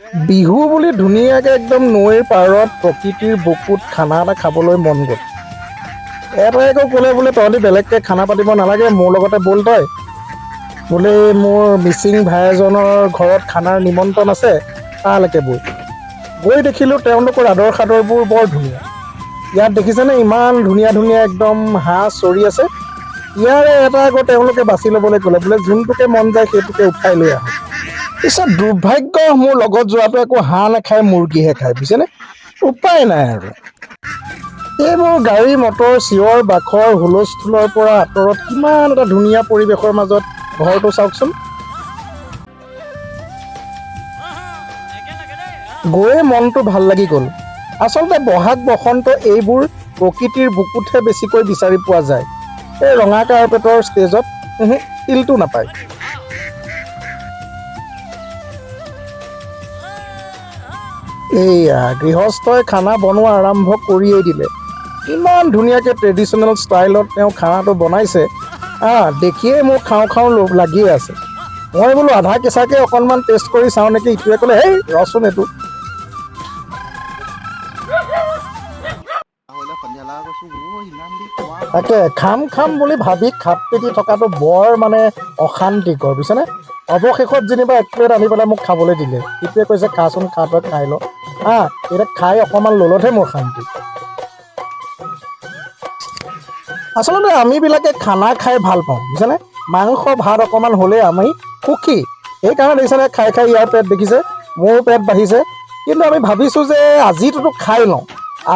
বিহু বুলি ধুনীয়াকৈ একদম নৈৰ পাৰত প্ৰকৃতিৰ বুকুত খানা এটা খাবলৈ মন গ'ল। এটাই আকৌ ক'লে বোলে তহঁতি বেলেগকৈ খানা পাতিব নালাগে, মোৰ লগতে ব'ল তই। বোলে মোৰ মিচিং ভাই এজনৰ ঘৰত খানাৰ নিমন্ত্ৰণ আছে, তালৈকে ব'ল। গৈ দেখিলোঁ তেওঁলোকৰ আদৰ সাদৰবোৰ বৰ ধুনীয়া। ইয়াত দেখিছেনে ইমান ধুনীয়া ধুনীয়া একদম হাঁহ চৰি আছে। ইয়াৰে এটা আকৌ তেওঁলোকে বাছি ল'বলৈ ক'লে, বোলে যোনটোকে মন যায় সেইটোকে উঠাই লৈ আহক। পিছত দুৰ্ভাগ্য মোৰ লগত যোৱাটো একো হাঁহ নাখায়, মুৰ্গীহে খায়, বুজিছেনে? উপায় নাই আৰু। এইবোৰ গাড়ী মটৰ চিঞৰ বাখৰ হুলস্থুলৰ পৰা আঁতৰত কিমান এটা ধুনীয়া পৰিৱেশৰ মাজত ঘৰটো চাওকচোন। গৈয়ে মনটো ভাল লাগি গ'ল। আচলতে বহাগ বসন্ত এইবোৰ প্ৰকৃতিৰ বুকুতহে বেছিকৈ বিচাৰি পোৱা যায়। এই ৰঙা কাৰ্পেটৰ ষ্টেজত ফিলটো নাপায়। এইয়া গৃহস্থই খানা বনোৱা আৰম্ভ কৰিয়েই দিলে। ইমান ধুনীয়াকৈ ট্ৰেডিশ্যনেল ষ্টাইলত তেওঁ খানাটো বনাইছে, দেখিয়েই মোৰ খাওঁ খাওঁ লাগিয়ে আছে। মই বোলো আধা কেঁচাকৈ অকণমান টেষ্ট কৰি চাওঁ নেকি। ইটোৱে ক'লে, হেই ৰচোন এইটো। তাকে খাম খাম বুলি ভাবি খাপ পিটি থকাটো বৰ মানে অশান্তিকৰ, বুজিছেনে? অৱশেষত যেনিবা এক প্লেট আনি পেলাই মোক খাবলৈ দিলে। ইটোৱে কৈছে খাচোন খা, তই খাই ল। এতিয়া খাই অকণমান ল'লতহে মোৰ শান্তি। আচলতে আমিবিলাকে খানা খাই ভাল পাওঁ, বুজিছেনে? মাংস ভাত অকণমান হ'লেই আমি সুখী। সেইকাৰণে দেখিছেনে খাই খাই ইয়াৰ পেট দেখিছে, মোৰো পেট বাঢ়িছে। কিন্তু আমি ভাবিছোঁ যে আজিটোতো খাই লওঁ,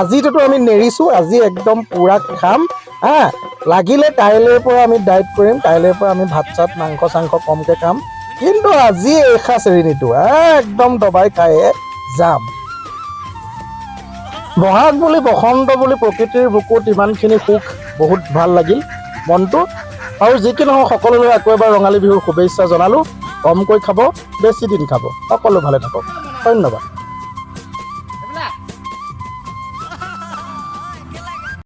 আজিটোতো আমি নেৰিছোঁ, আজি একদম পূৰা খাম। লাগিলে কাইলৈৰ পৰা আমি ডায়েট কৰিম, কাইলৈৰ পৰা আমি ভাত চাত মাংস চাংস কমকৈ খাম, কিন্তু আজি এসাঁজ এৰি নিদিওঁ, একদম দবাই খাইহে যাম। বহাগ বুলি বসন্ত বুলি প্ৰকৃতিৰ বুকুত ইমানখিনি সুখ, বহুত ভাল লাগিল মনটো। আৰু যি কি নহওক সকলোলৈ আকৌ এবাৰ ৰঙালী বিহুৰ শুভেচ্ছা জনালোঁ। কমকৈ খাব, বেছি দিন খাব, সকলো ভালে থাকক। ধন্যবাদ।